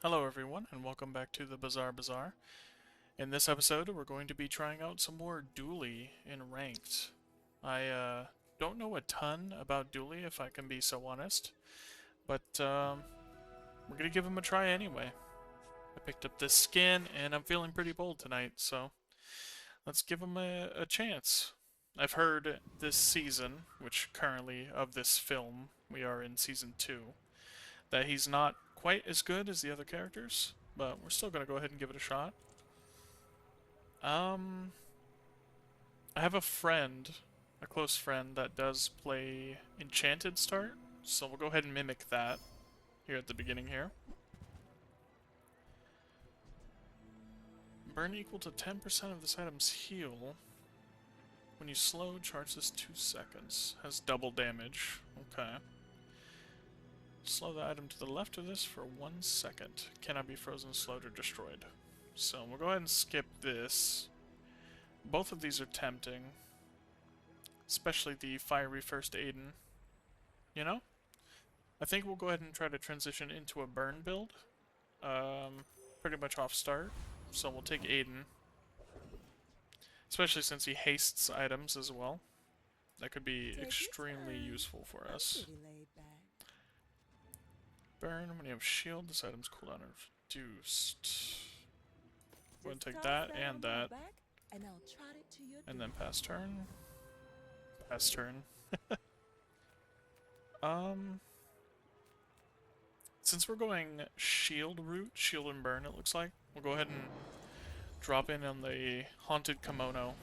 Hello everyone, and welcome back to the Bazaar. In this episode, we're going to be trying out some more Dually in Ranked. I don't know a ton about Dually, if I can be so honest, but we're going to give him a try anyway. I picked up this skin, and I'm feeling pretty bold tonight, so let's give him a chance. I've heard this season, which currently of this film, we are in season 2, that he's not quite as good as the other characters, but we're still going to go ahead and give it a shot. Um, I have a friend, a close friend, that does play Enchanted Start, so we'll go ahead and mimic that here at the beginning here. Burn equal to 10% of this item's heal. When you slow, charge this 2 seconds. Has double damage. Okay. Slow the item to the left of this for 1 second. Cannot be frozen, slowed, or destroyed. So we'll go ahead and skip this. Both of these are tempting. Especially the Fiery First Aiden. You know? I think we'll go ahead and try to transition into a burn build. Pretty much off start. So we'll take Aiden. Especially since he hastes items as well. That could be extremely useful for us. Burn, when you have shield, this item's cooldown reduced. Go ahead and take that and that. And then pass turn. Pass turn. Since we're going shield route, shield and burn it looks like, we'll go ahead and drop in on the haunted kimono.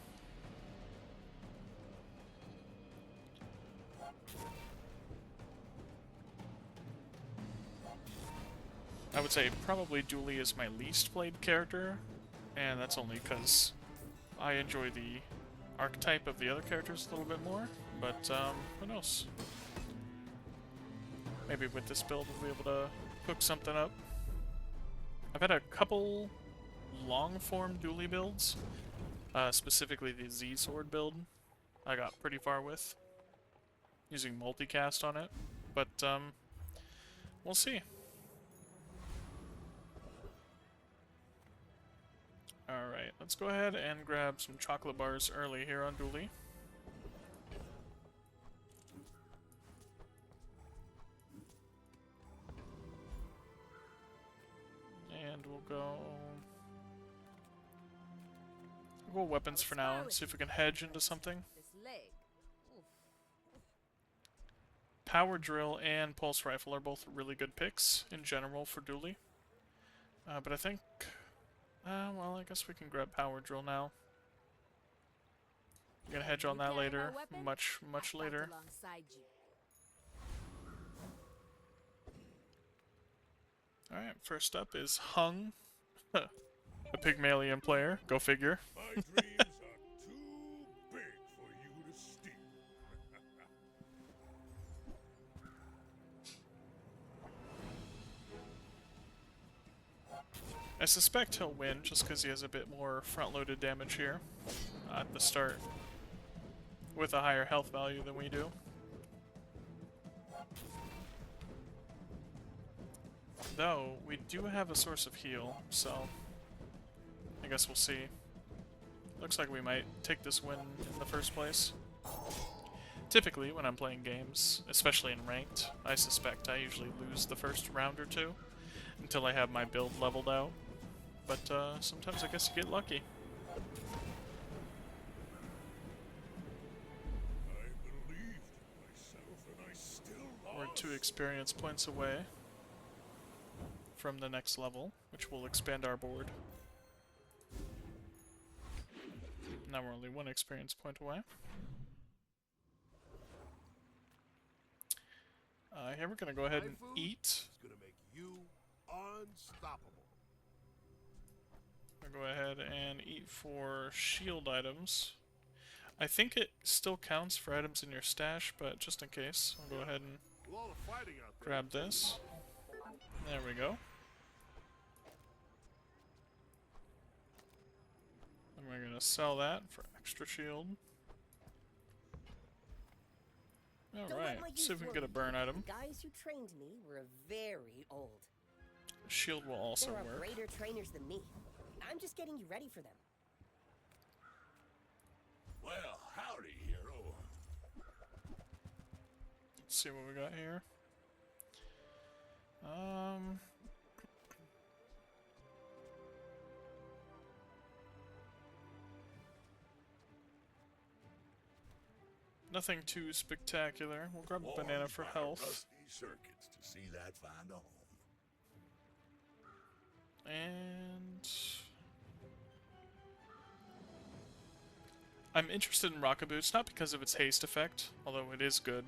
I would say probably Dually is my least played character, and that's only because I enjoy the archetype of the other characters a little bit more, but who knows? Maybe with this build we'll be able to cook something up. I've had a couple long-form Dually builds, specifically the Z-Sword build I got pretty far with, using multicast on it, but we'll see. Alright, let's go ahead and grab some chocolate bars early here on Dually. And we'll go weapons for now, see if we can hedge into something. Power drill and pulse rifle are both really good picks in general for Dually. But I think, well, I guess we can grab power drill now. We're gonna hedge on that later, much later. Alright, first up is Hung, a Pygmalion player, go figure. My dreams are too big for you to steal. I suspect he'll win just because he has a bit more front-loaded damage here at the start, with a higher health value than we do. Though, we do have a source of heal, so I guess we'll see. Looks like we might take this win in the first place. Typically, when I'm playing games, especially in Ranked, I suspect I usually lose the first round or two until I have my build leveled out. But sometimes I guess you get lucky. I believed in myself and I still We're 2 experience points away from the next level, which will expand our board. Now we're only 1 experience point away. Here we're gonna go ahead and eat. It's gonna make you unstoppable. I'll go ahead and eat for shield items. I think it still counts for items in your stash, but just in case, I'll go ahead and A lot of fighting out there. grab this. There we go. And we're gonna sell that for extra shield. Alright, see if we can get a burn item. The guys who trained me were very old. Shield will also There are work. greater trainers than me. I'm just getting you ready for them. Well, howdy, hero. Let's see what we got here. Nothing too spectacular. We'll grab a banana for Warned by health. rusty circuits to see that find a home. And I'm interested in Rocket Boots, not because of its haste effect, although it is good,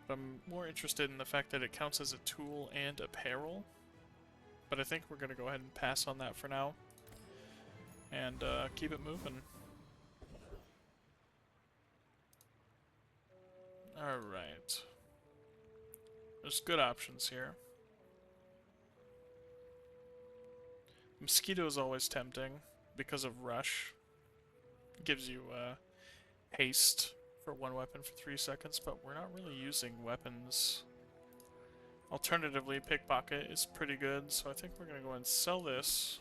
but I'm more interested in the fact that it counts as a tool and a peril. But I think we're going to go ahead and pass on that for now, and keep it moving. Alright. There's good options here. Mosquito is always tempting because of Rush. It gives you haste for one weapon for 3 seconds, but we're not really using weapons. Alternatively, Pickpocket is pretty good, so I think we're going to go ahead and sell this.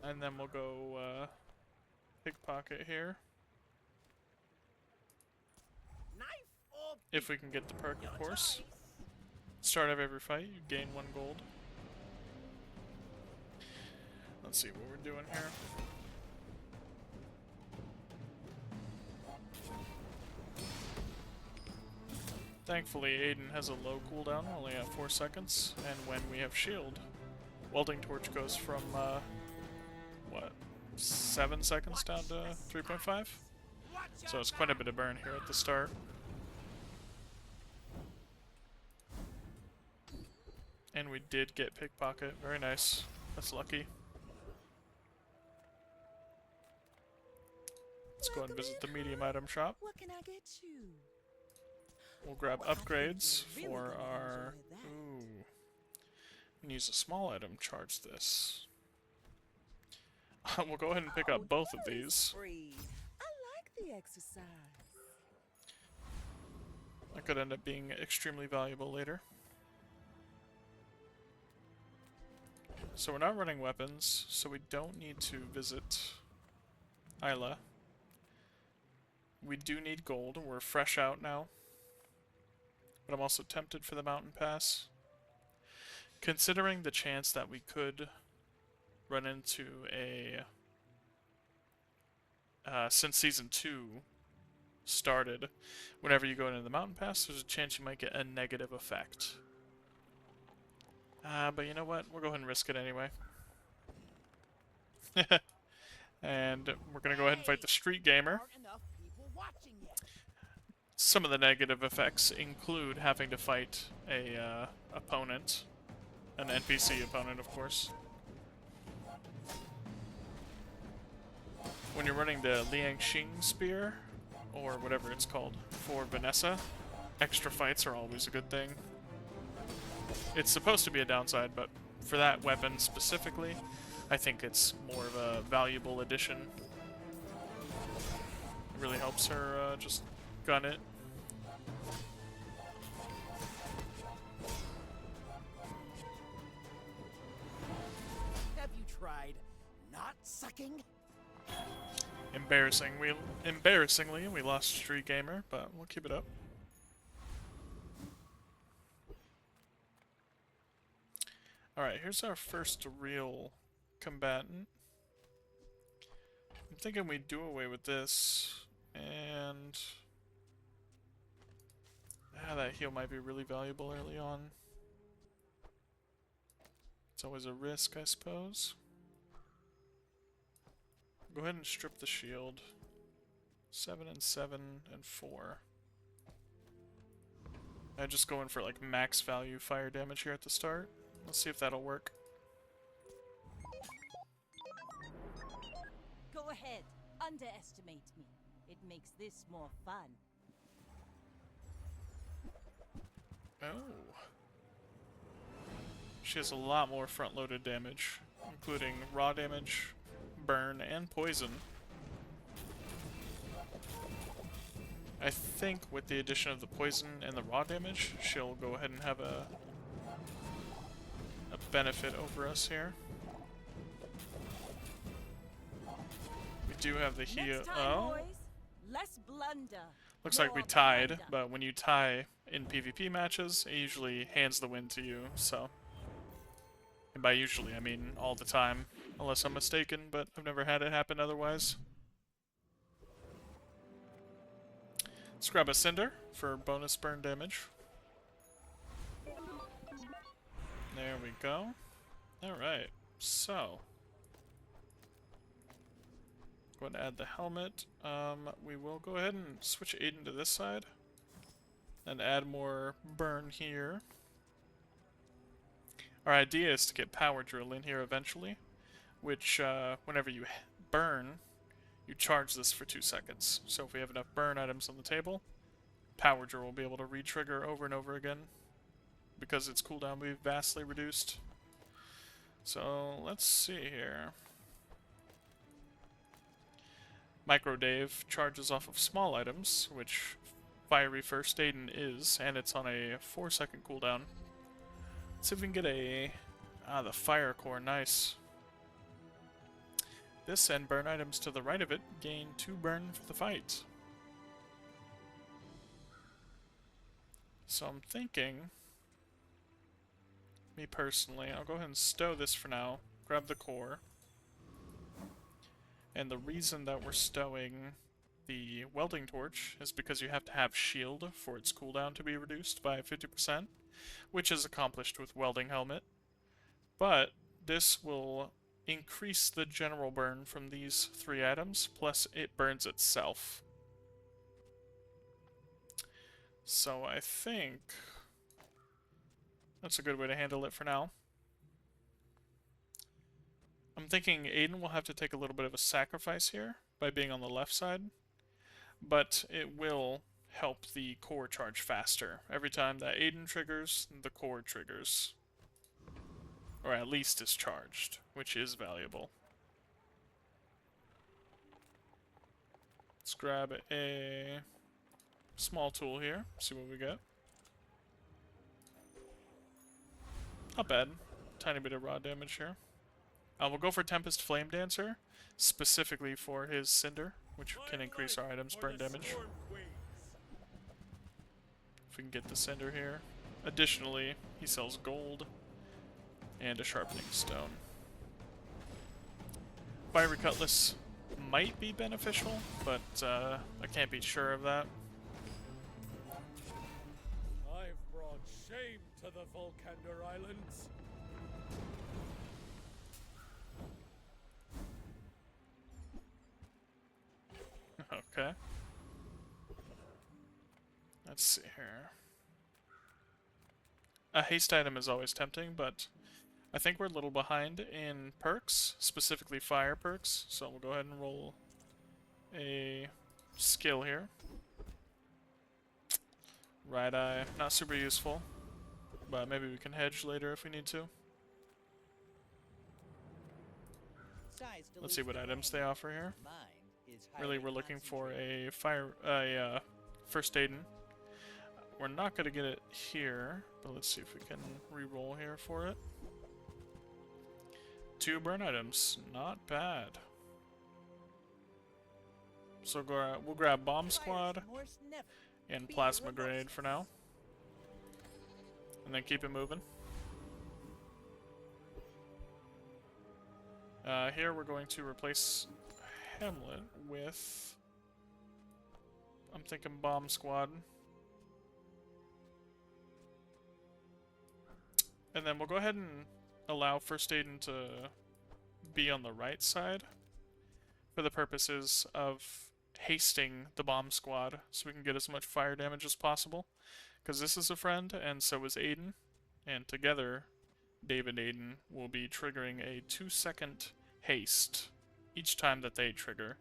And then we'll go Pickpocket here. If we can get the perk, of course. Start of every fight, you gain 1 gold. Let's see what we're doing here. Thankfully, Aiden has a low cooldown, only at 4 seconds, and when we have shield, Welding Torch goes from, what, 7 seconds down to 3.5? So it's quite a bit of burn here at the start. And we did get Pickpocket. Very nice. That's lucky. Let's go and visit the medium item shop. What can I get you? We'll grab Well, I think upgrades you're really for gonna our... enjoy that. Ooh. We can use a small item, charge this. We'll go ahead and pick up both of these. Free. I like the exercise. That could end up being extremely valuable later. So we're not running weapons, so we don't need to visit Isla. We do need gold. We're fresh out now. But I'm also tempted for the mountain pass. Considering the chance that we could run into a... since Season 2 started, whenever you go into the mountain pass, there's a chance you might get a negative effect. But you know what? We'll go ahead and risk it anyway. And we're going to go ahead and fight the Street Gamer. Some of the negative effects include having to fight a opponent. An NPC opponent, of course. When you're running the Liangxing Spear, or whatever it's called, for Vanessa, extra fights are always a good thing. It's supposed to be a downside, but for that weapon specifically, I think it's more of a valuable addition. It really helps her just gun it. Have you tried not sucking? Embarrassingly, we lost Street Gamer, but we'll keep it up. Alright, here's our first real combatant. I'm thinking we do away with this, and... that heal might be really valuable early on. It's always a risk, I suppose. Go ahead and strip the shield. 7 and 7 and 4. I just go in for like max value fire damage here at the start. Let's see if that'll work. Go ahead. Underestimate me. It makes this more fun. Oh. She has a lot more front-loaded damage, including raw damage, burn, and poison. I think with the addition of the poison and the raw damage, she'll go ahead and have a benefit over us here. We do have the heal. Next time, Oh, boys, less blunder. looks like we more tied, plunder. but when you tie in PvP matches, it usually hands the win to you, so. And by usually, I mean all the time, unless I'm mistaken, but I've never had it happen otherwise. Let's grab a Cinder for bonus burn damage. There we go. Alright, so. Go ahead and add the helmet. We will go ahead and switch Aiden to this side. And add more burn here. Our idea is to get power drill in here eventually. Which, whenever you burn, you charge this for 2 seconds. So if we have enough burn items on the table, power drill will be able to re-trigger over and over again. Because its cooldown will be vastly reduced. So, let's see here. Micro Dave charges off of small items, which Fiery First Aiden is, and it's on a 4-second cooldown. Let's see if we can get a... the Fire Core, nice. This and burn items to the right of it gain 2 burn for the fight. So I'm thinking... Me personally, I'll go ahead and stow this for now, grab the core. And the reason that we're stowing the welding torch is because you have to have shield for its cooldown to be reduced by 50%, which is accomplished with welding helmet. But this will increase the general burn from these 3 items, plus it burns itself. So I think that's a good way to handle it for now. I'm thinking Aiden will have to take a little bit of a sacrifice here by being on the left side, but it will help the core charge faster. Every time that Aiden triggers, the core triggers. Or at least is charged, which is valuable. Let's grab a small tool here, see what we get. Not bad. Tiny bit of raw damage here. We'll go for Tempest Flame Dancer, specifically for his Cinder, which can increase our items burn damage. If we can get the Cinder here. Additionally, he sells gold and a Sharpening Stone. Fiery Cutlass might be beneficial, but I can't be sure of that. I've brought shame to the Volcander Islands. Okay. Let's see here. A haste item is always tempting, but I think we're a little behind in perks, specifically fire perks, so we'll go ahead and roll a skill here. Right Eye, not super useful, but maybe we can hedge later if we need to. Let's see what items they offer here. Really, we're looking for a first Aiden. We're not going to get it here, but let's see if we can re-roll here for it. 2 burn items, not bad. So we'll grab Bomb Squad and Plasma Grenade for now. And then keep it moving. Here we're going to replace Hamlet with... I'm thinking Bomb Squad. And then we'll go ahead and allow First Aiden to be on the right side for the purposes of hasting the Bomb Squad so we can get as much fire damage as possible. Because this is a friend, and so is Aiden. And together, Dave and Aiden will be triggering a 2-second haste each time that they trigger.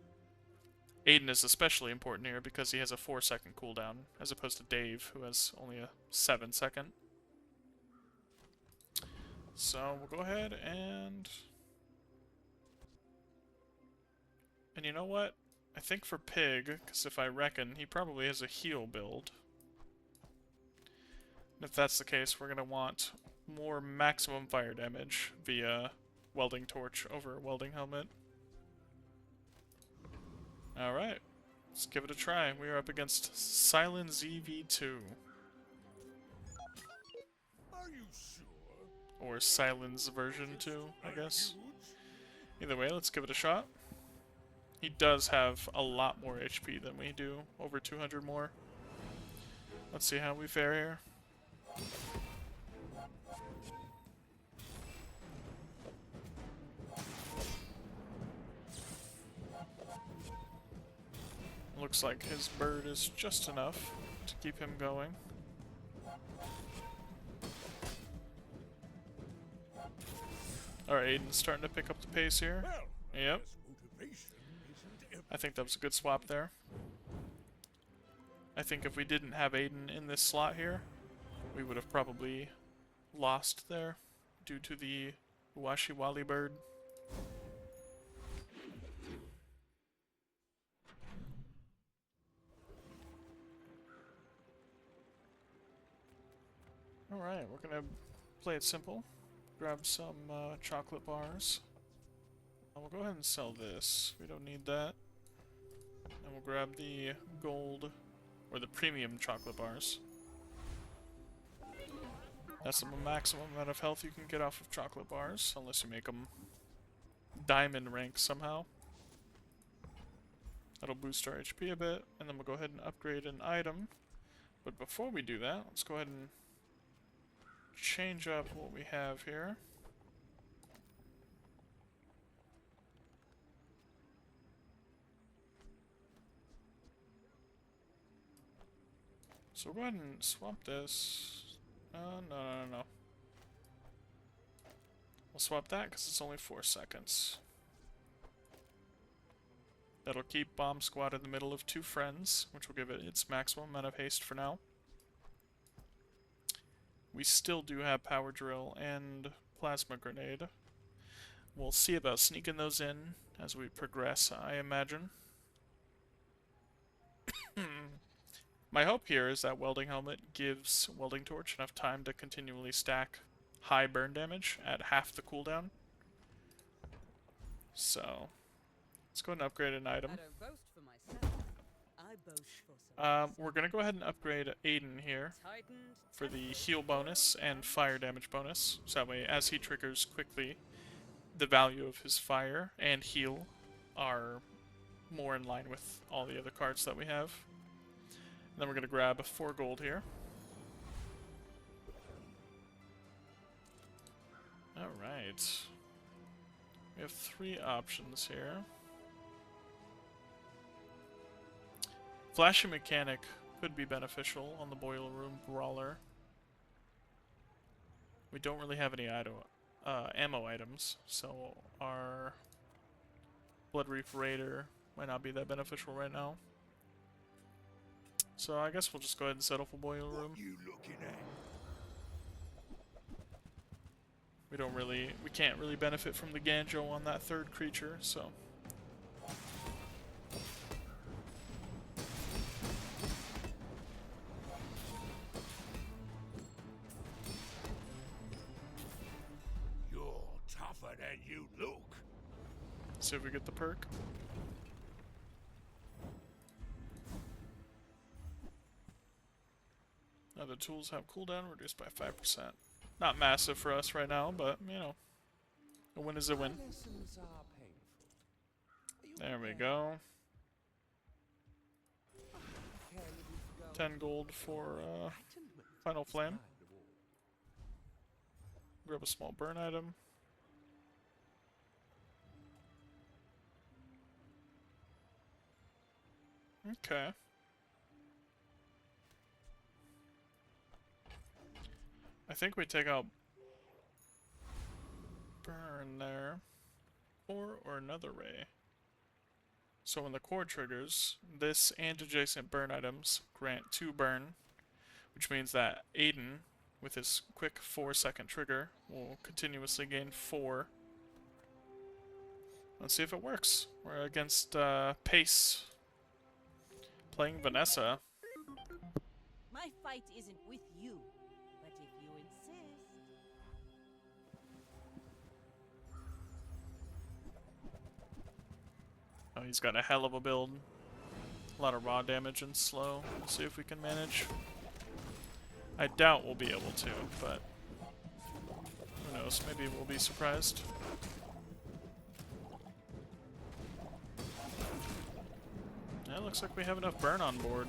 Aiden is especially important here because he has a 4-second cooldown, as opposed to Dave, who has only a 7-second. So we'll go ahead and... And you know what? I think for Pig, because if I reckon, he probably has a heal build. And if that's the case, we're going to want more maximum fire damage via welding torch over welding helmet. Alright, let's give it a try. We are up against Silent ZV2. Are you sure? Or Silence version 2, I guess. Huge? Either way, let's give it a shot. He does have a lot more HP than we do, over 200 more. Let's see how we fare here. Looks like his bird is just enough to keep him going. Alright, Aiden's starting to pick up the pace here. Well, Yep, motivation isn't I think that was a good swap there. I think if we didn't have Aiden in this slot here, we would have probably lost there due to the Washiwali bird. Alright, we're gonna play it simple. Grab some chocolate bars. And we'll go ahead and sell this. We don't need that. And we'll grab the gold, or the premium chocolate bars. That's the maximum amount of health you can get off of chocolate bars, unless you make them diamond rank somehow. That'll boost our HP a bit, and then we'll go ahead and upgrade an item. But before we do that, let's go ahead and change up what we have here. So we'll go ahead and swap this. No. We'll swap that because it's only 4 seconds. That'll keep Bomb Squad in the middle of 2 friends, which will give it its maximum amount of haste for now. We still do have Power Drill and Plasma Grenade. We'll see about sneaking those in as we progress, I imagine. My hope here is that Welding Helmet gives Welding Torch enough time to continually stack high burn damage at half the cooldown. So, let's go ahead and upgrade an item. I don't boast for myself. I boast for some. We're going to go ahead and upgrade Aiden here for the heal bonus and fire damage bonus. So that way, as he triggers quickly, the value of his fire and heal are more in line with all the other cards that we have. And then we're going to grab 4 gold here. Alright. We have 3 options here. Flashy Mechanic could be beneficial on the Boiler Room Brawler. We don't really have any ammo items, so our Blood Reef Raider might not be that beneficial right now. So I guess we'll just go ahead and settle for Boiler Room. What you looking at? We can't really benefit from the Ganjo on that 3rd creature, so. You're tougher than you look. See if we get the perk. Now the tools have cooldown reduced by 5%. Not massive for us right now, but, you know, a win is a win. Lessons are painful. There we go. Can you go 10 gold for Final Flame. Grab a small burn item. Okay. I think we take out burn there. Or another ray. So when the core triggers, this and adjacent burn items grant 2 burn, which means that Aiden, with his quick 4-second trigger, will continuously gain 4. Let's see if it works. We're against Pace, playing Vanessa. My fight isn't with you, but if you insist. he's got a hell of a build. A lot of raw damage and slow. Let's see if we can manage. I doubt we'll be able to, but who knows? Maybe we'll be surprised. Yeah, looks like we have enough burn on board.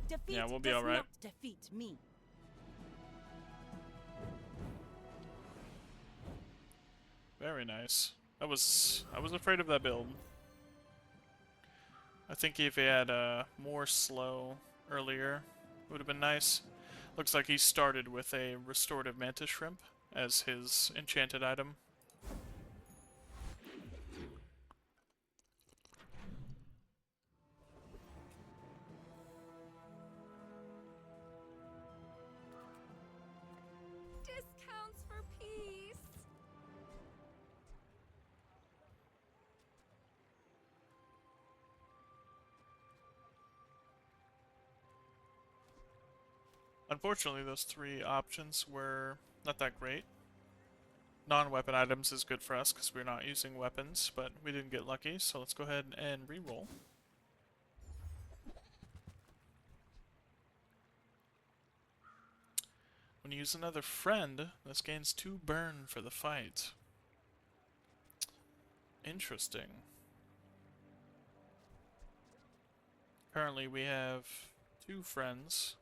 Defeat Yeah, we'll be does alright. not defeat me. Very nice. I was afraid of that build. I think if he had more slow earlier, it would have been nice. Looks like he started with a restorative mantis shrimp as his enchanted item. Discounts for peace. Unfortunately, those three options were not that great. Non-weapon items is good for us because we're not using weapons, but we didn't get lucky, so let's go ahead and re-roll. When you use another friend, this gains 2 burn for the fight. Interesting. Currently we have 2 friends,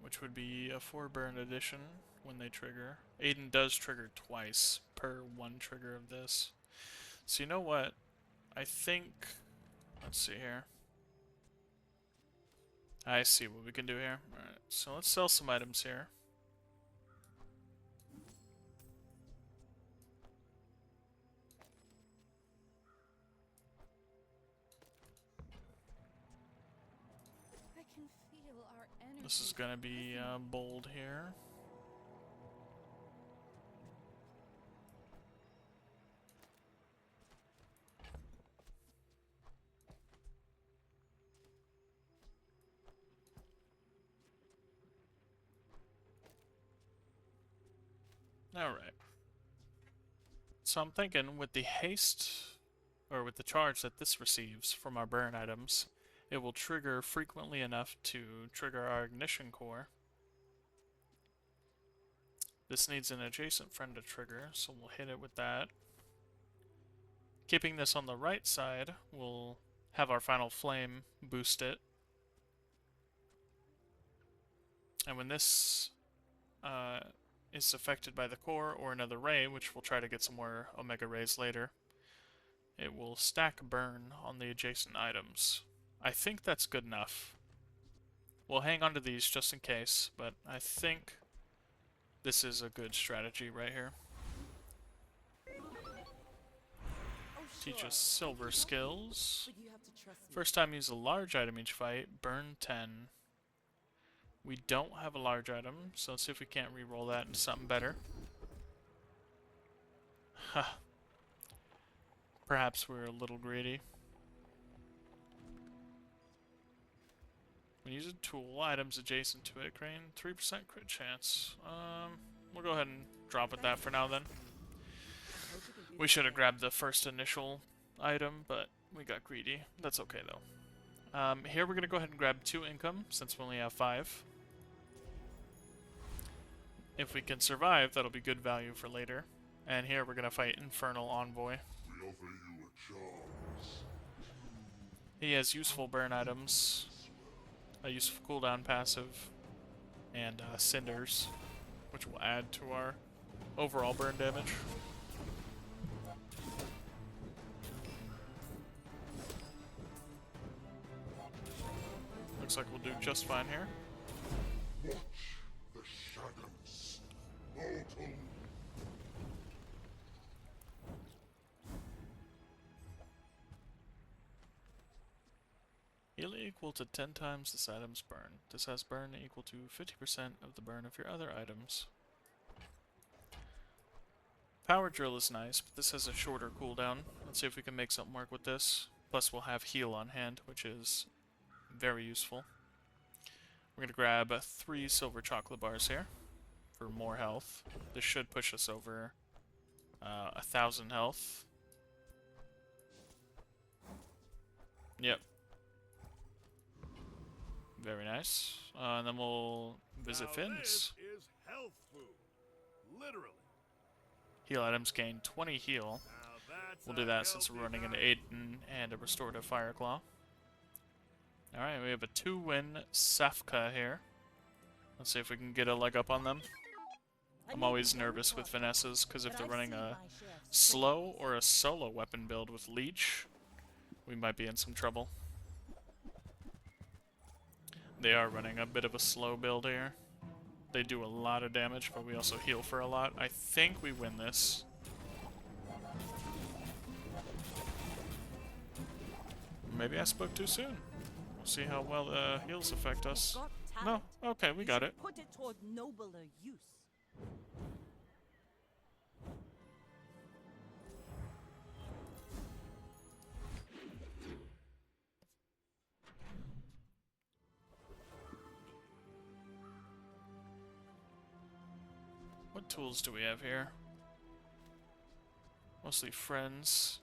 which would be a 4 burn addition when they trigger. Aiden does trigger twice per 1 trigger of this. So you know what? I think... let's see here. I see what we can do here. Alright, so let's sell some items here. I can feel our energy. This is gonna be bold here. Alright. So I'm thinking with the haste, or with the charge that this receives from our burn items, it will trigger frequently enough to trigger our ignition core. This needs an adjacent friend to trigger, so we'll hit it with that. Keeping this on the right side, we'll have our final flame boost it. And when this is affected by the core or another ray, which we'll try to get some more omega rays later, it will stack burn on the adjacent items. I think that's good enough. We'll hang on to these just in case, but I think this is a good strategy right here. Teach us silver skills. But you have to trust me. First time use a large item each fight, burn 10. We don't have a large item, so let's see if we can't re-roll that into something better. Huh. Perhaps we're a little greedy. When using tool, items adjacent to it gain 3% crit chance. We'll go ahead and drop at that for now then. We should have grabbed the first initial item, but we got greedy. That's okay though. Here we're going to go ahead and grab 2 income, since we only have 5. If we can survive, that'll be good value for later. And here we're going to fight Infernal Envoy. We offer you a chance. He has useful burn items, a useful cooldown passive, and cinders, which will add to our overall burn damage. Looks like we'll do just fine here. Watch the shadows. Mortal. Heal equal to 10 times this item's burn. This has burn equal to 50% of the burn of your other items. Power drill is nice, but this has a shorter cooldown. Let's see if we can make something work with this. Plus we'll have heal on hand, which is very useful. We're going to grab 3 silver chocolate bars here for more health. This should push us over 1,000 health. Yep. Very nice. And then we'll visit Now Finn's. this is health food. Literally. Heal items gain 20 heal. Now that's We'll a do that since we're healthy running an diet. Aiden and a restorative Fire Claw. Alright, we have a 2-win Safka here. Let's see if we can get a leg up on them. I'm always nervous with Vanessas, because if they're running a slow or a solo weapon build with Leech, we might be in some trouble. They are running a bit of a slow build here. They do a lot of damage, but we also heal for a lot. I think we win this. Maybe I spoke too soon. We'll see how well the heals affect us. No, okay, we got it. Put it toward nobler use. What tools do we have here? Mostly friends.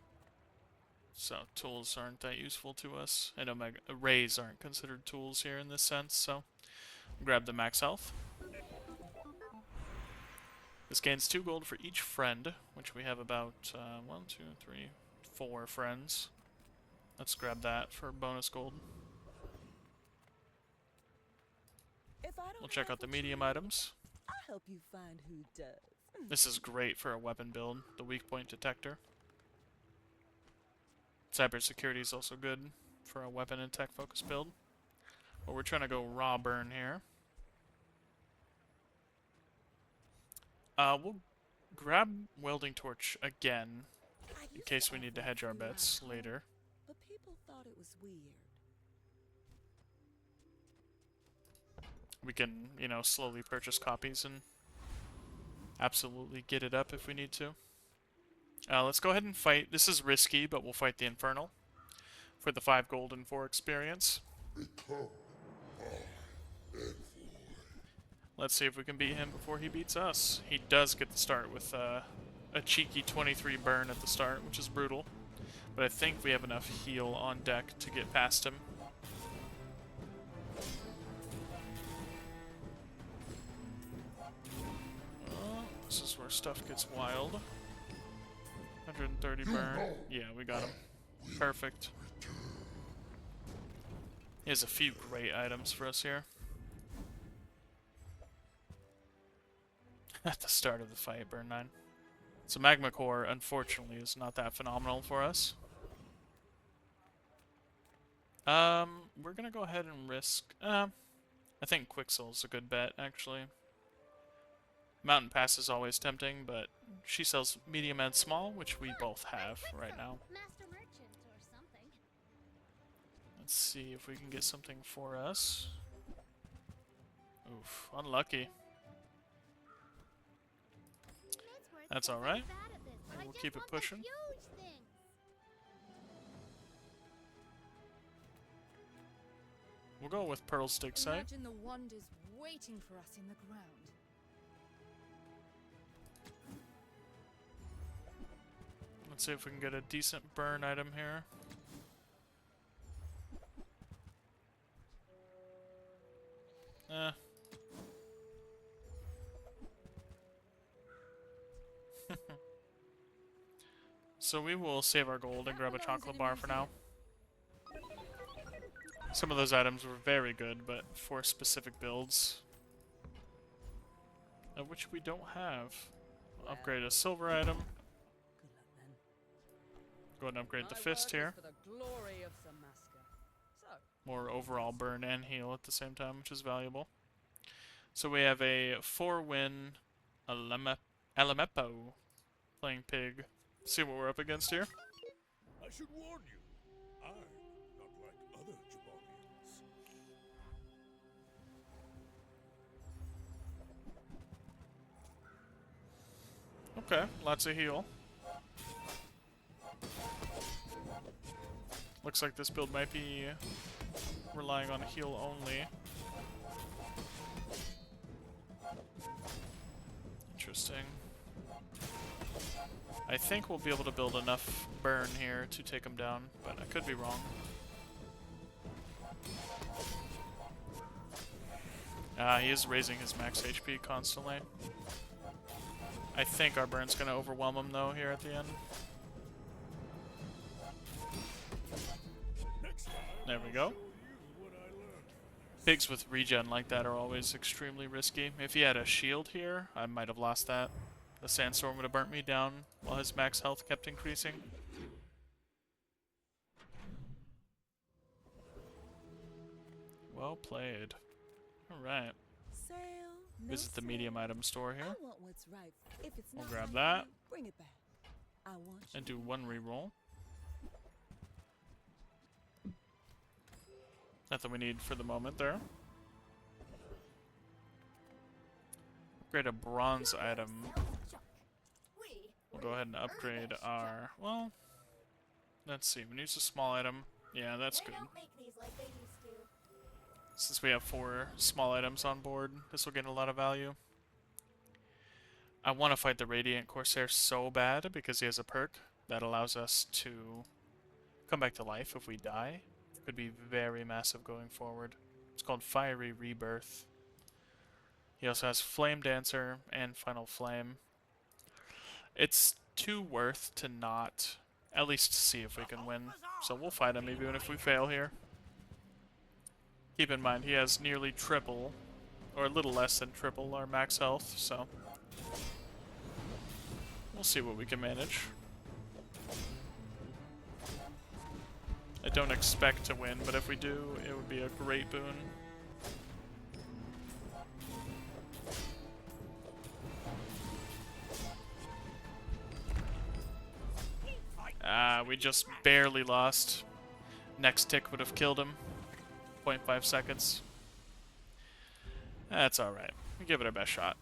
So tools aren't that useful to us. And rays aren't considered tools here in this sense, so grab the max health. This gains 2 gold for each friend, which we have about 1, 2, 3, 4 friends. Let's grab that for bonus gold. We'll check out the medium items. I'll help you find who does. This is great for a weapon build, the weak point detector. Cybersecurity is also good for a weapon and tech focus build. But we're trying to go raw burn here. We'll grab welding torch again in case we need to hedge our bets later. But people thought it was weird. We can, you know, slowly purchase copies and absolutely get it up if we need to. Let's go ahead and fight. This is risky, but we'll fight the Infernal for the 5 gold and 4 experience. Let's see if we can beat him before he beats us. He does get the start with a cheeky 23 burn at the start, which is brutal. But I think we have enough heal on deck to get past him. This is where stuff gets wild. 130 burn. Yeah, we got him. Perfect. He has a few great items for us here. At the start of the fight, burn 9. So Magma Core, unfortunately, is not that phenomenal for us. We're gonna go ahead and risk... I think Quicksil's a good bet, actually. Mountain Pass is always tempting, but she sells medium and small, which we both have right now. Master merchant or something. Let's see if we can get something for us. Oof, unlucky. That's alright. We'll keep it pushing. We'll go with Pearl Stick Sight. Imagine the wonders waiting for us in the ground. Let's see if we can get a decent burn item here. So we will save our gold and grab a chocolate bar for now. Some of those items were very good, but for specific builds, which we don't have. Upgrade a silver item. Good luck then. Go ahead and upgrade the fist here. For the glory of Samaska. So, More overall burn and heal at the same time, which is valuable. So we have a 4-win Alamepo playing pig. See what we're up against here. I should warn you, I'm not like other Jabalians. Okay, lots of heal. Looks like this build might be relying on heal only. Interesting. I think we'll be able to build enough burn here to take him down, but I could be wrong. He is raising his max HP constantly. I think our burn's gonna overwhelm him though here at the end. There we go. Pigs with regen like that are always extremely risky. If he had a shield here, I might have lost that. The sandstorm would have burnt me down while his max health kept increasing. Well played. Alright. Visit the medium item store here. We'll grab that. And do one reroll. Nothing we need for the moment there. Upgrade a bronze item. We'll go ahead and upgrade our... Well, let's see. We use a small item. Yeah, that's good. Since we have 4 small items on board, this will get a lot of value. I want to fight the Radiant Corsair so bad because he has a perk that allows us to come back to life if we die. Could be very massive going forward. It's called Fiery Rebirth. He also has Flame Dancer and Final Flame. It's too worth to not at least see if we can win. So we'll fight him even if we fail here. Keep in mind he has nearly triple, or a little less than triple our max health, so we'll see what we can manage. I don't expect to win, but if we do, it would be a great boon. We just barely lost. Next tick would have killed him. 0.5 seconds. That's alright. We give it our best shot.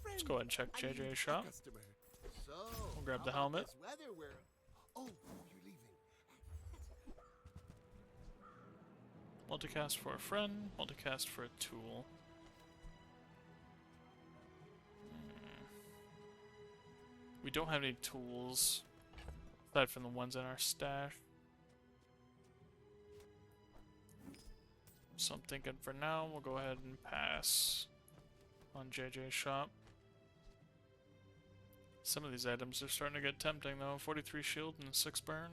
Let's go ahead and check JJ's shop. We'll grab the helmet. Multicast for a friend, multicast for a tool. We don't have any tools aside from the ones in our stash. So I'm thinking for now we'll go ahead and pass on JJ's shop. Some of these items are starting to get tempting though. 43 shield and 6 burn.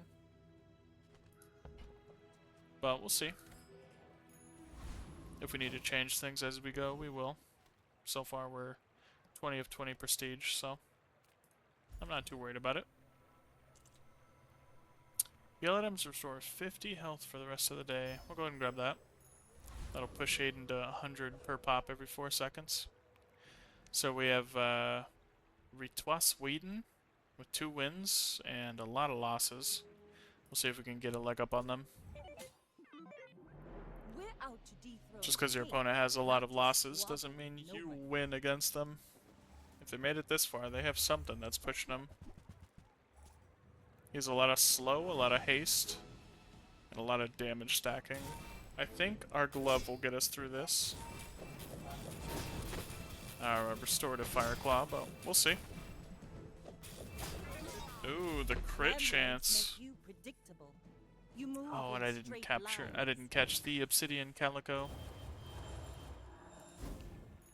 But we'll see. If we need to change things as we go, we will. So far we're 20 of 20 prestige, so I'm not too worried about it. Heal items restore 50 health for the rest of the day. We'll go ahead and grab that. That'll push Aiden to 100 per pop every 4 seconds. So we have Ritois Sweden with 2 wins and a lot of losses. We'll see if we can get a leg up on them. Just because your opponent has a lot of losses doesn't mean you win against them. If they made it this far, they have something that's pushing them. He has a lot of slow, a lot of haste, and a lot of damage stacking. I think our glove will get us through this. Our restorative fire claw, but we'll see. Ooh, the crit chance. Oh, and I didn't catch the obsidian calico.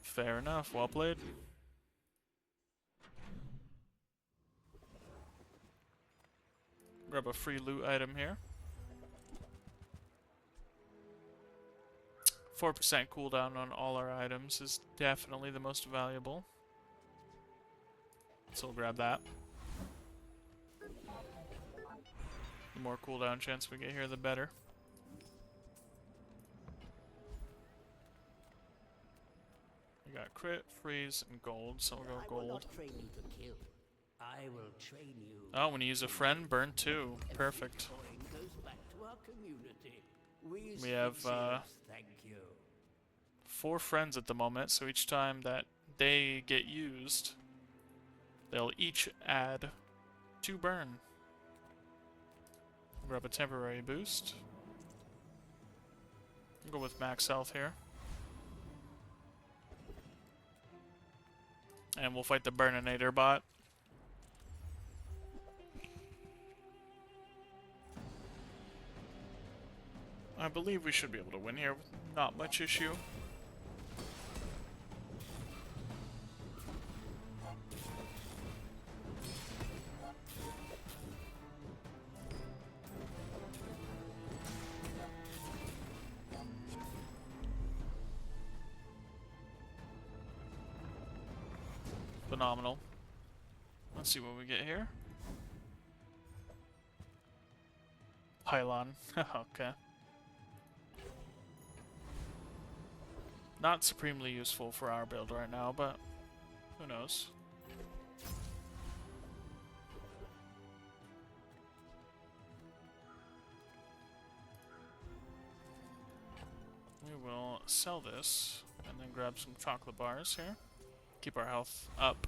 Fair enough, well played. Grab a free loot item here. 4% cooldown on all our items is definitely the most valuable. So we'll grab that. The more cooldown chance we get here, the better. We got crit, freeze, and gold, so we'll go gold. I will train you. Oh, when you use a friend, burn 2. Perfect. We have 4 friends at the moment, so each time that they get used, they'll each add 2 burn. Grab a temporary boost. I'll go with max health here. And we'll fight the Burninator bot. I believe we should be able to win here with not much issue. Phenomenal. Let's see what we get here. Pylon. Okay. Not supremely useful for our build right now, but who knows. We will sell this and then grab some chocolate bars here. Keep our health up.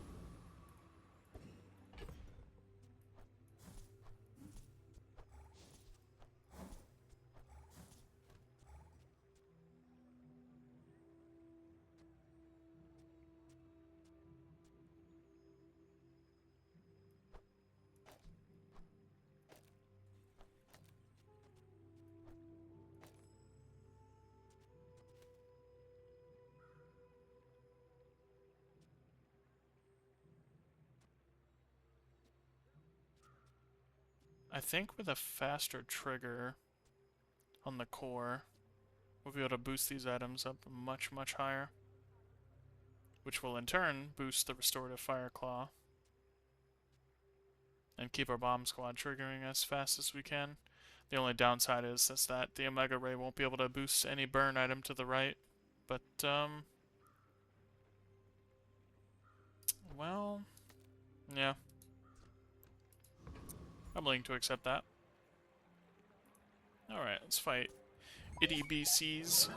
I think with a faster trigger on the core, we'll be able to boost these items up much, much higher. Which will in turn boost the restorative fire claw. And keep our bomb squad triggering as fast as we can. The only downside is that the Omega Ray won't be able to boost any burn item to the right. But, well, yeah. I'm willing to accept that. Alright, let's fight Itty BCs.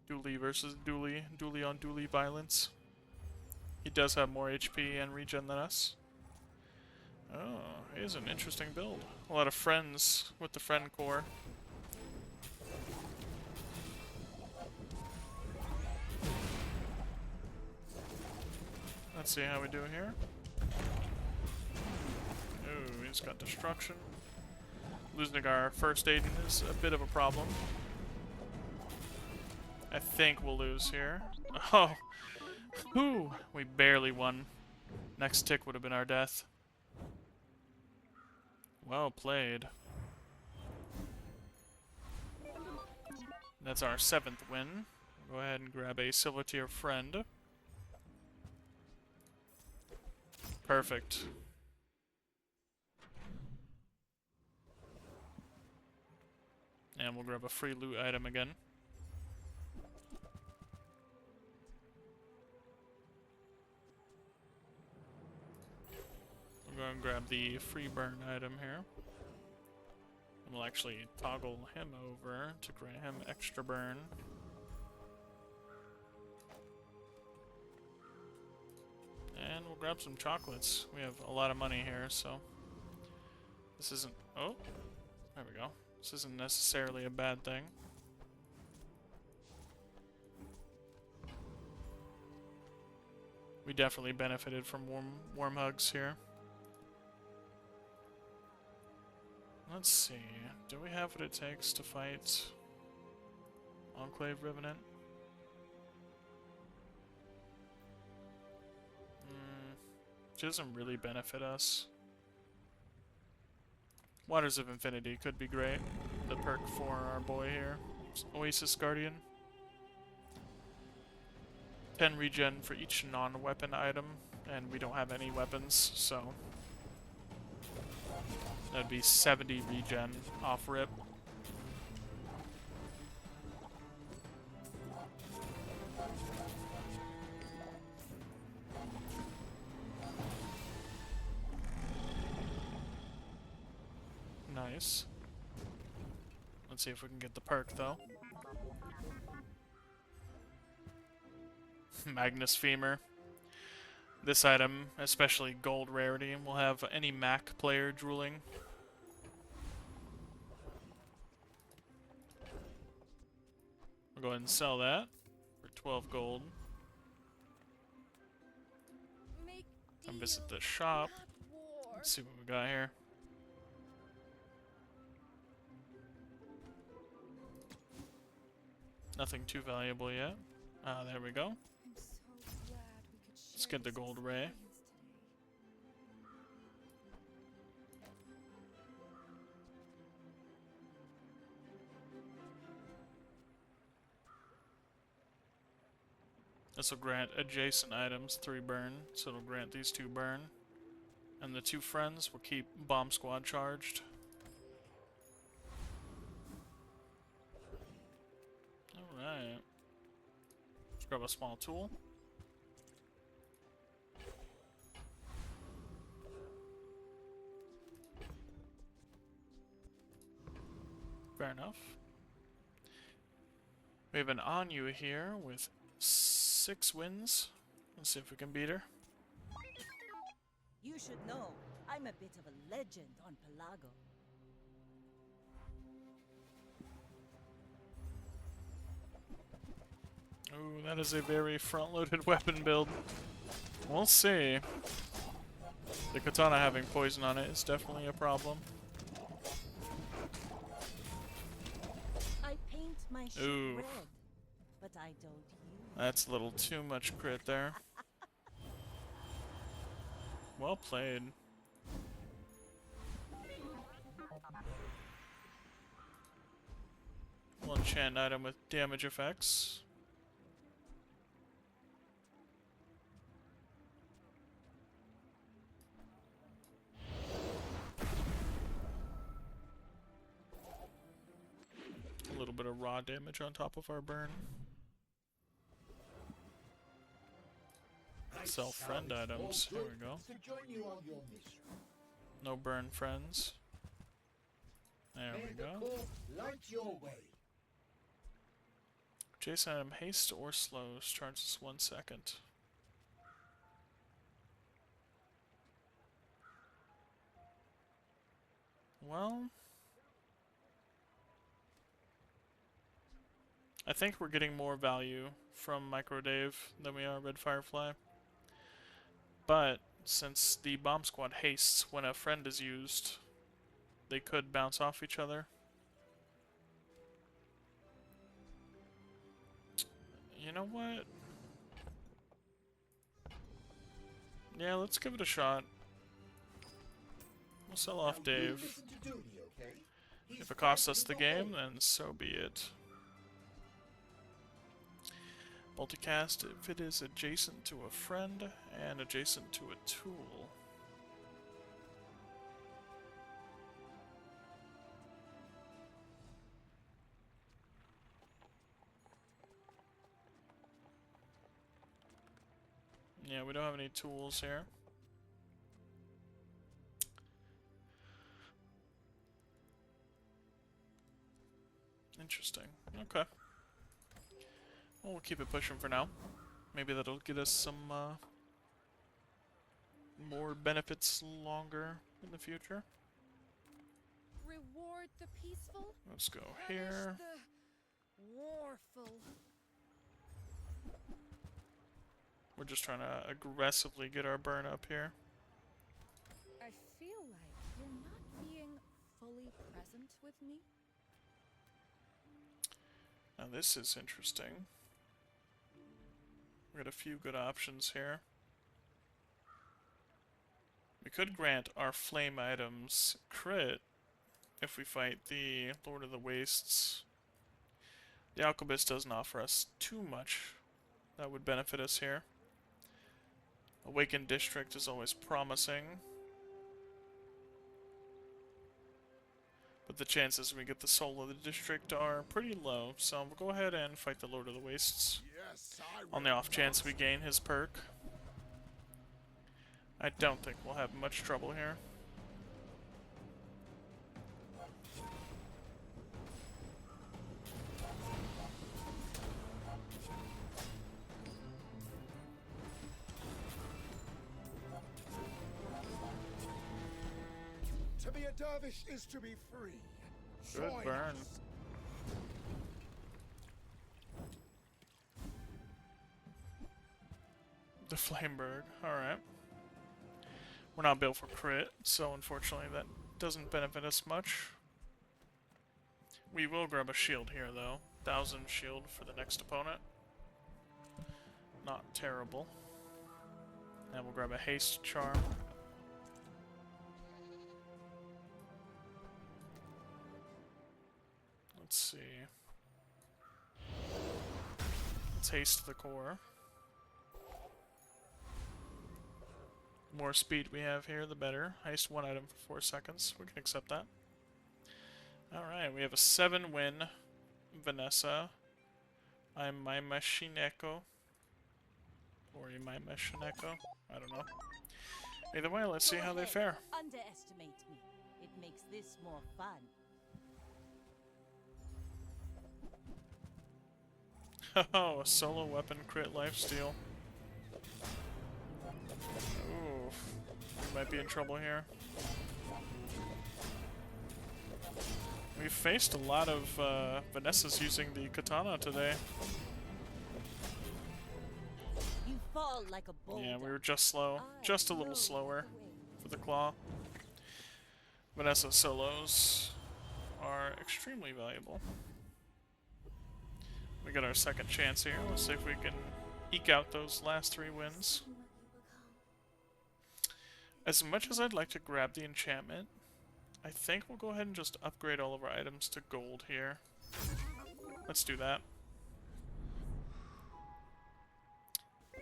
Dooley versus Dooley. Dooley on Dooley violence. He does have more HP and regen than us. Oh, he is an interesting build. A lot of friends with the friend core. Let's see how we do here. Oh, he's got destruction. Losing our first aid is a bit of a problem. I think we'll lose here. Oh, whew, we barely won. Next tick would have been our death. Well played. That's our 7th win. Go ahead and grab a silver tier friend. Perfect. And we'll grab a free loot item again. We'll go and grab the free burn item here. And we'll actually toggle him over to grant him extra burn. And we'll grab some chocolates. We have a lot of money here, so this isn't... Oh, there we go. This isn't necessarily a bad thing. We definitely benefited from warm hugs here. Let's see. Do we have what it takes to fight Enclave Revenant? Which doesn't really benefit us. Waters of Infinity could be great. The perk for our boy here. Oasis Guardian. 10 regen for each non-weapon item, and we don't have any weapons, so that'd be 70 regen off rip. Nice. Let's see if we can get the perk, though. Magnus Femur. This item, especially gold rarity, will have any Mac player drooling. We'll go ahead and sell that for 12 gold. Make And visit deal, the shop. not war. Let's see what we got here. Nothing too valuable yet. Ah, there we go. I'm so glad we could share Let's get the this gold ray. experience today. This will grant adjacent items 3 burn, so it'll grant these 2 burn. And the 2 friends will keep bomb squad charged. Alright. Let's grab a small tool. Fair enough. We have an Anu here with 6 wins. Let's see if we can beat her. You should know, I'm a bit of a legend on Pelago. Ooh, that is a very front-loaded weapon build. We'll see. The katana having poison on it is definitely a problem. I paint my ship Ooh. red, but I don't use. That's a little too much crit there. Well played. We'll enchant item with damage effects. A little bit of raw damage on top of our burn. Sell friend items. There we go. No burn friends. There we go. Jason item haste or slows charges 1 second. Well, I think we're getting more value from Micro Dave than we are Red Firefly. But since the bomb squad hastes when a friend is used, they could bounce off each other. You know what? Yeah, let's give it a shot. We'll sell off Dave. If it costs us the game, then so be it. Multicast if it is adjacent to a friend and adjacent to a tool. Yeah, we don't have any tools here. Interesting. Okay. Well, we'll keep it pushing for now. Maybe that'll get us some more benefits longer in the future. Reward the peaceful, Let's go punish here. the warful. We're just trying to aggressively get our burn up here. I feel like you're not being fully present with me. Now this is interesting. We got a few good options here. We could grant our flame items crit if we fight the Lord of the Wastes. The Alchemist doesn't offer us too much that would benefit us here. Awakened District is always promising. But the chances we get the soul of the district are pretty low, so we'll go ahead and fight the Lord of the Wastes. Yes, On the off chance we gain his perk. I don't think we'll have much trouble here. To be a dervish is to be free. Good Join burn. us. The Flameberg. Alright. We're not built for crit, so unfortunately that doesn't benefit us much. We will grab a shield here, though. 1000 shield for the next opponent. Not terrible. And we'll grab a haste charm. Let's see. Let's haste the core. The more speed we have here, the better. Haste one item for 4 seconds. We can accept that. Alright, we have a 7-win Vanessa. I'm my Machineko. Or my Machineko. I don't know. Either way, let's see Go how they ahead. fare. Underestimate me. It makes this more fun. Oh, a solo weapon crit lifesteal. Ooh, we might be in trouble here. We've faced a lot of Vanessas using the katana today. You fall like a boulder. Yeah, we were just slow. Just a little slower for the claw. Vanessa solos are extremely valuable. We got our second chance here. Let's see if we can eke out those last 3 wins. As much as I'd like to grab the enchantment, I think we'll go ahead and just upgrade all of our items to gold here. Let's do that.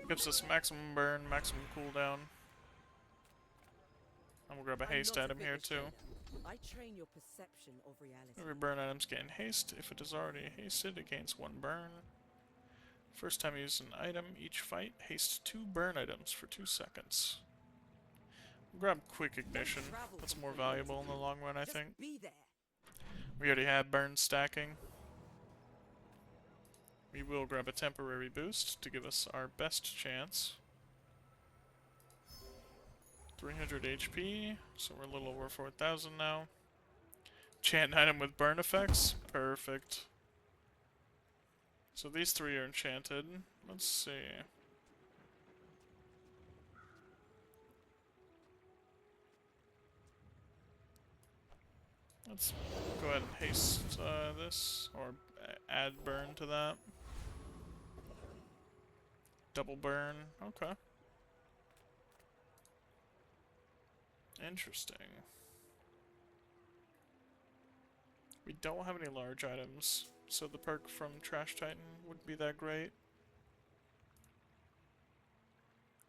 Gives us maximum burn, maximum cooldown. And we'll grab a haste item here too. I train your perception of reality. Every burn item's gain haste. If it is already hasted, it gains 1 burn. First time you use an item, each fight, haste 2 burn items for 2 seconds. We'll grab quick ignition. That's more valuable in the long run, I think. Be there. We already have burn stacking. We will grab a temporary boost to give us our best chance. 300 HP, so we're a little over 4,000 now. Enchant item with burn effects. Perfect. So these 3 are enchanted. Let's see. Let's go ahead and haste this, or add burn to that. Double burn. Okay. Interesting. We don't have any large items, so the perk from Trash Titan wouldn't be that great.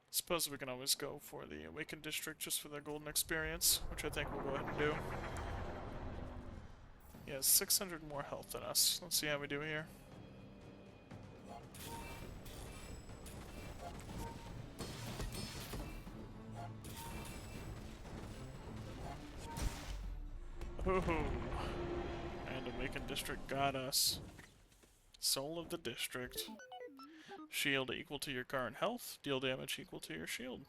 Suppose we can always go for the Awakened District just for the golden experience, which I think we'll go ahead and do. He has 600 more health than us. Let's see how we do here. Ooh. And Awakened District got us. Soul of the District. Shield equal to your current health. Deal damage equal to your shield.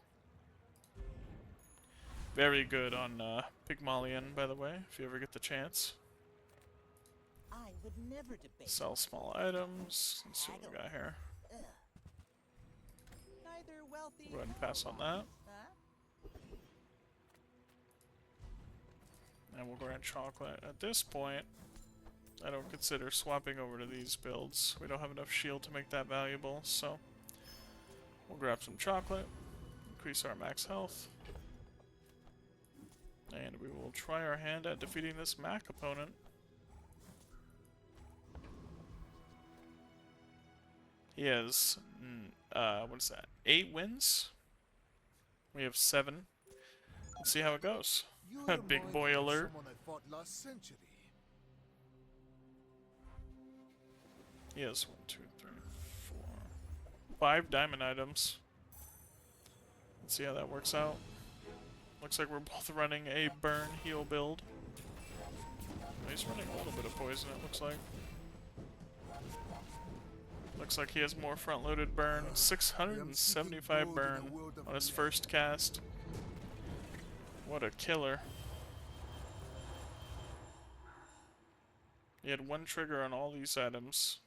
Very good on Pygmalion, by the way, if you ever get the chance. I would never debate. Sell small items. Let's see what we got here. Neither wealthy Go ahead and pass on that. And we'll grant chocolate. At this point, I don't consider swapping over to these builds. We don't have enough shield to make that valuable, so we'll grab some chocolate, increase our max health, and we will try our hand at defeating this Mac opponent. He has, what is that, 8 wins? We have 7. Let's see how it goes. Big boy alert. He has 1, 2, 3, 4, 5 diamond items. Let's see how that works out. Looks like we're both running a burn heal build. He's running a little bit of poison, it looks like. Looks like he has more front-loaded burn. 675 burn on his first cast. What a killer. He had 1 trigger on all these items,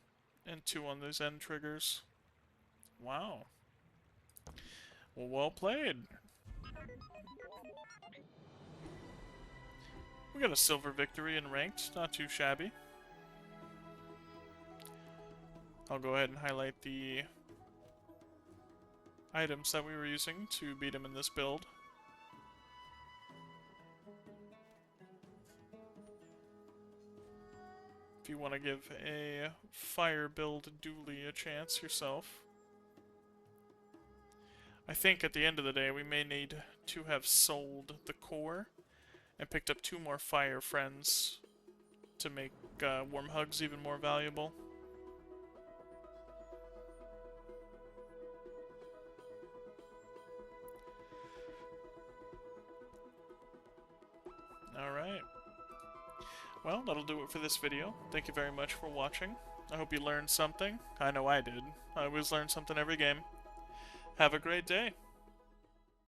and 2 on these end triggers. Wow. Well, well played. We got a silver victory in ranked, not too shabby. I'll go ahead and highlight the items that we were using to beat him in this build. If you want to give a fire build dually a chance yourself. I think at the end of the day we may need to have sold the core and picked up 2 more fire friends to make warm hugs even more valuable. Alright. Well, that'll do it for this video. Thank you very much for watching. I hope you learned something. I know I did. I always learn something every game. Have a great day.